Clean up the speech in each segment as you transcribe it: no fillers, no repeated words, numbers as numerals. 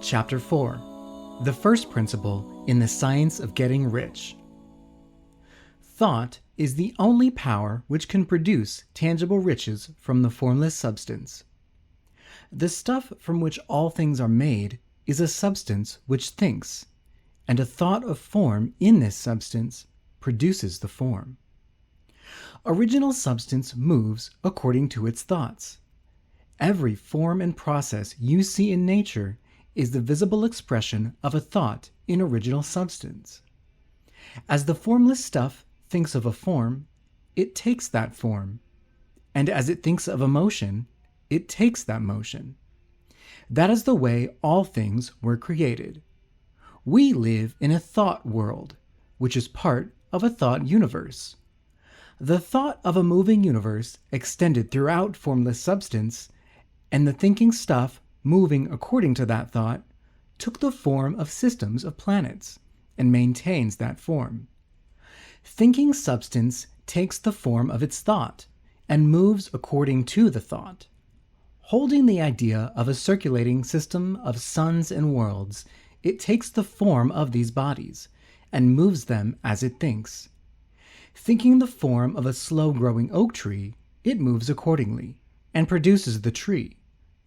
Chapter 4. The first principle in the science of getting rich. Thought is the only power which can produce tangible riches from the formless substance. The stuff from which all things are made is a substance which thinks, and a thought of form in this substance produces the form. Original substance moves according to its thoughts. Every form and process you see in nature is the visible expression of a thought in original substance. As the formless stuff thinks of a form, it takes that form, and as it thinks of a motion, it takes that motion. That is the way all things were created. We live in a thought world, which is part of a thought universe. The thought of a moving universe extended throughout formless substance, and the thinking stuff moving according to that thought took the form of systems of planets and maintains that form. Thinking substance takes the form of its thought and moves according to the thought. Holding the idea of a circulating system of suns and worlds, it takes the form of these bodies and moves them as it thinks. Thinking the form of a slow-growing oak tree, it moves accordingly and produces the tree,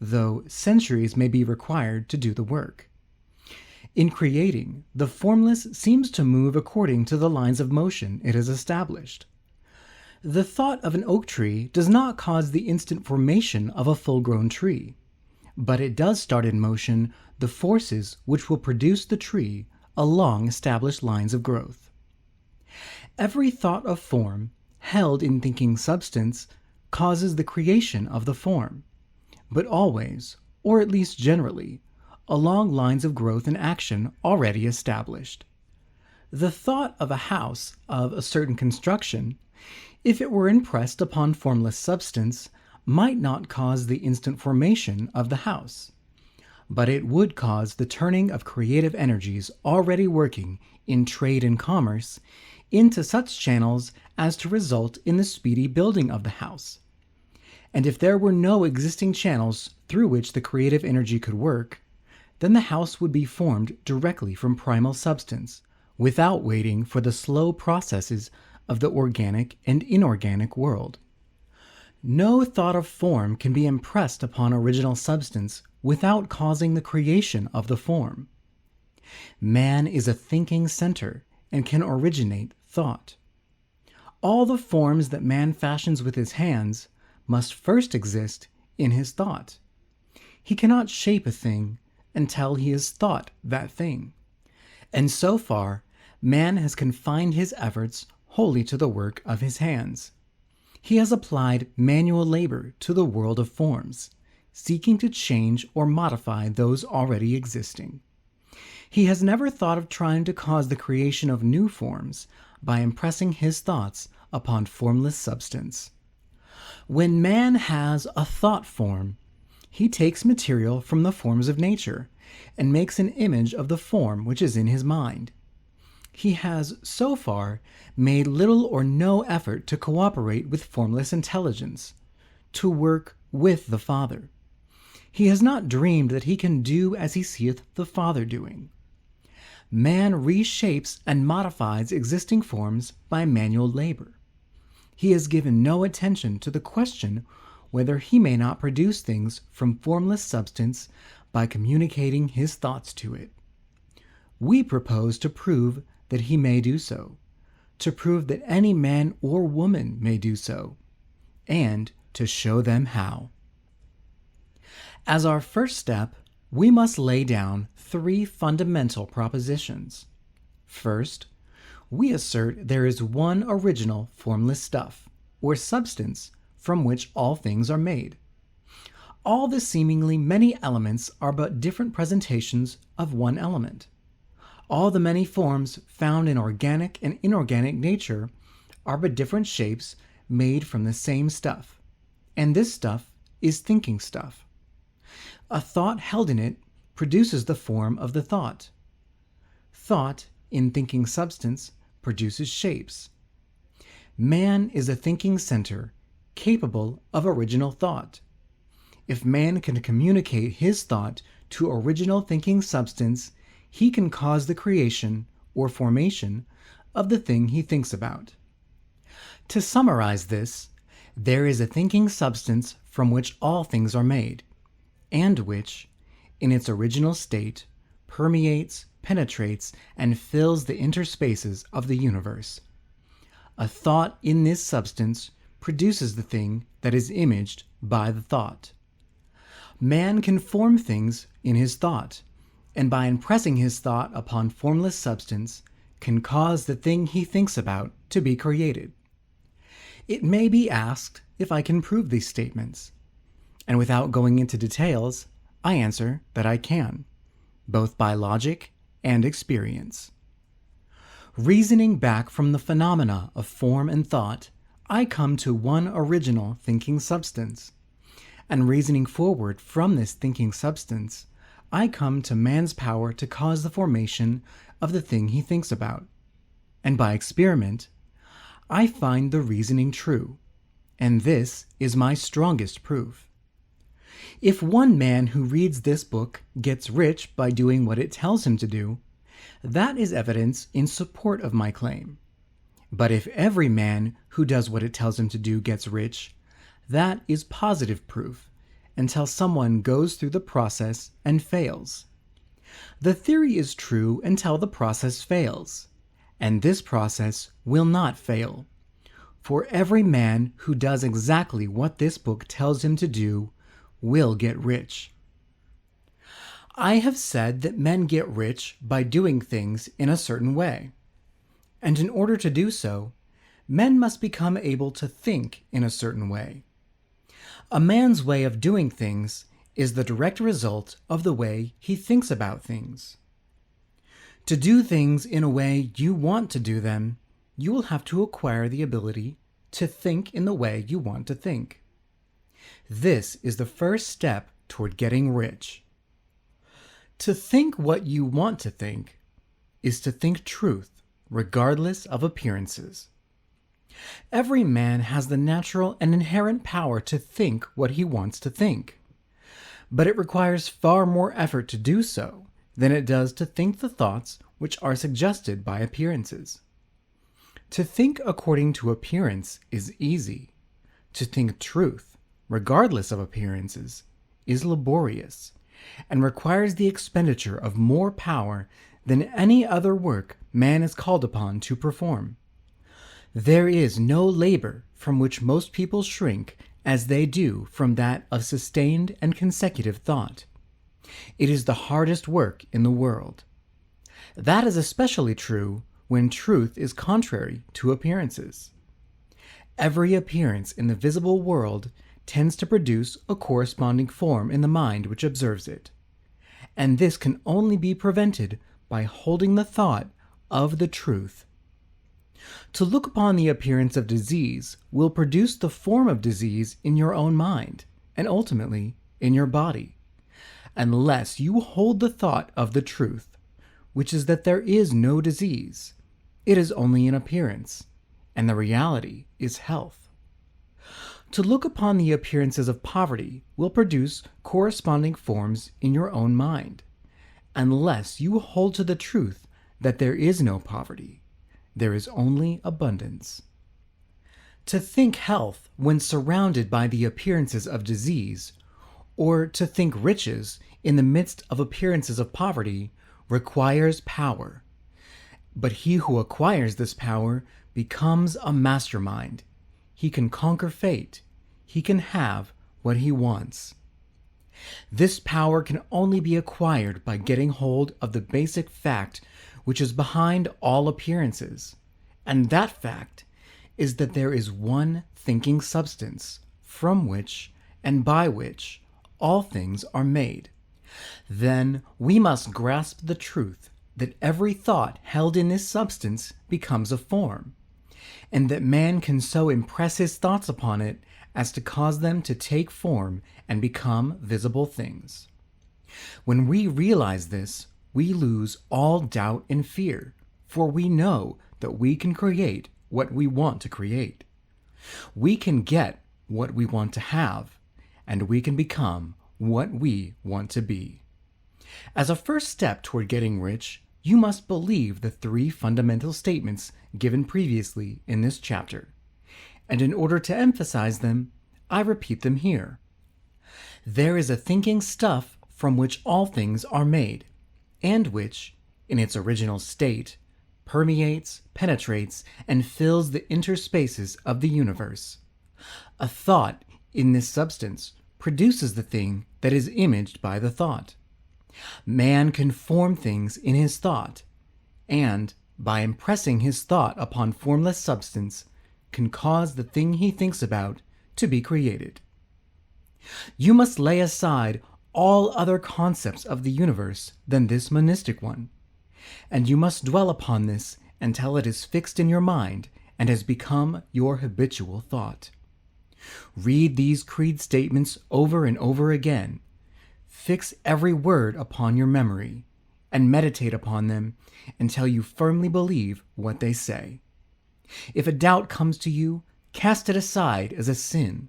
though centuries may be required to do the work. In creating, the formless seems to move according to the lines of motion it has established. The thought of an oak tree does not cause the instant formation of a full-grown tree, but it does start in motion the forces which will produce the tree along established lines of growth. Every thought of form, held in thinking substance, causes the creation of the form, but always, or at least generally, along lines of growth and action already established. The thought of a house of a certain construction, if it were impressed upon formless substance, might not cause the instant formation of the house, but it would cause the turning of creative energies already working in trade and commerce into such channels as to result in the speedy building of the house. And if there were no existing channels through which the creative energy could work, then the house would be formed directly from primal substance, without waiting for the slow processes of the organic and inorganic world. No thought of form can be impressed upon original substance without causing the creation of the form. Man is a thinking center and can originate thought. All the forms that man fashions with his hands must first exist in his thought. He cannot shape a thing until he has thought that thing. And so far, man has confined his efforts wholly to the work of his hands. He has applied manual labor to the world of forms, seeking to change or modify those already existing. He has never thought of trying to cause the creation of new forms by impressing his thoughts upon formless substance. When man has a thought form, he takes material from the forms of nature and makes an image of the form which is in his mind. He has, so far, made little or no effort to cooperate with formless intelligence, to work with the Father. He has not dreamed that he can do as he seeth the Father doing. Man reshapes and modifies existing forms by manual labor. He has given no attention to the question whether he may not produce things from formless substance by communicating his thoughts to it. We propose to prove that he may do so, to prove that any man or woman may do so, and to show them how. As our first step, we must lay down 3 fundamental propositions. First, we assert there is one original formless stuff, or substance, from which all things are made. All the seemingly many elements are but different presentations of one element. All the many forms found in organic and inorganic nature are but different shapes made from the same stuff, and this stuff is thinking stuff. A thought held in it produces the form of the thought. Thought, in thinking substance, produces shapes. Man is a thinking center capable of original thought. If man can communicate his thought to original thinking substance, he can cause the creation or formation of the thing he thinks about. To summarize this, there is a thinking substance from which all things are made, and which, in its original state, permeates, penetrates, and fills the interspaces of the universe. A thought in this substance produces the thing that is imaged by the thought. Man can form things in his thought, and by impressing his thought upon formless substance, can cause the thing he thinks about to be created. It may be asked if I can prove these statements, and without going into details, I answer that I can, both by logic and experience. Reasoning back from the phenomena of form and thought, I come to one original thinking substance, and reasoning forward from this thinking substance, I come to man's power to cause the formation of the thing he thinks about. And by experiment, I find the reasoning true, and this is my strongest proof. If one man who reads this book gets rich by doing what it tells him to do, that is evidence in support of my claim. But if every man who does what it tells him to do gets rich, that is positive proof until someone goes through the process and fails. The theory is true until the process fails, and this process will not fail. For every man who does exactly what this book tells him to do will get rich. I have said that men get rich by doing things in a certain way. And in order to do so, men must become able to think in a certain way. A man's way of doing things is the direct result of the way he thinks about things. To do things in a way you want to do them, you will have to acquire the ability to think in the way you want to think. This is the first step toward getting rich. To think what you want to think is to think truth, regardless of appearances. Every man has the natural and inherent power to think what he wants to think, but it requires far more effort to do so than it does to think the thoughts which are suggested by appearances. To think according to appearance is easy. To think truth, regardless of appearances, is laborious, and requires the expenditure of more power than any other work man is called upon to perform. There is no labor from which most people shrink as they do from that of sustained and consecutive thought. It is the hardest work in the world. That is especially true when truth is contrary to appearances. Every appearance in the visible world tends to produce a corresponding form in the mind which observes it, and this can only be prevented by holding the thought of the truth. To look upon the appearance of disease will produce the form of disease in your own mind, and ultimately in your body, unless you hold the thought of the truth, which is that there is no disease. It is only an appearance, and the reality is health. To look upon the appearances of poverty will produce corresponding forms in your own mind, unless you hold to the truth that there is no poverty. There is only abundance. To think health when surrounded by the appearances of disease, or to think riches in the midst of appearances of poverty, requires power. But he who acquires this power becomes a mastermind. He can conquer fate. He can have what he wants. This power can only be acquired by getting hold of the basic fact which is behind all appearances, and that fact is that there is one thinking substance from which and by which all things are made. Then we must grasp the truth that every thought held in this substance becomes a form, and that man can so impress his thoughts upon it as to cause them to take form and become visible things. When we realize this, we lose all doubt and fear, for we know that we can create what we want to create. We can get what we want to have, and we can become what we want to be. As a first step toward getting rich, you must believe the 3 fundamental statements given previously in this chapter. And in order to emphasize them, I repeat them here. There is a thinking stuff from which all things are made, and which, in its original state, permeates, penetrates, and fills the interspaces of the universe. A thought in this substance produces the thing that is imaged by the thought. Man can form things in his thought, and, by impressing his thought upon formless substance, can cause the thing he thinks about to be created. You must lay aside all other concepts of the universe than this monistic one, and you must dwell upon this until it is fixed in your mind and has become your habitual thought. Read these creed statements over and over again. Fix every word upon your memory, and meditate upon them until you firmly believe what they say. If a doubt comes to you, cast it aside as a sin.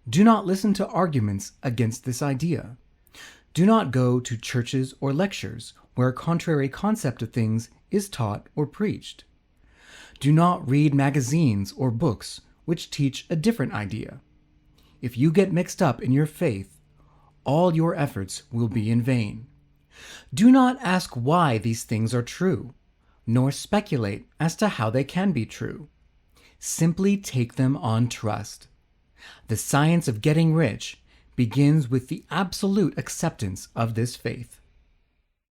Do not listen to arguments against this idea. Do not go to churches or lectures where a contrary concept of things is taught or preached. Do not read magazines or books which teach a different idea. If you get mixed up in your faith, all your efforts will be in vain. Do not ask why these things are true, nor speculate as to how they can be true. Simply take them on trust. The science of getting rich begins with the absolute acceptance of this faith.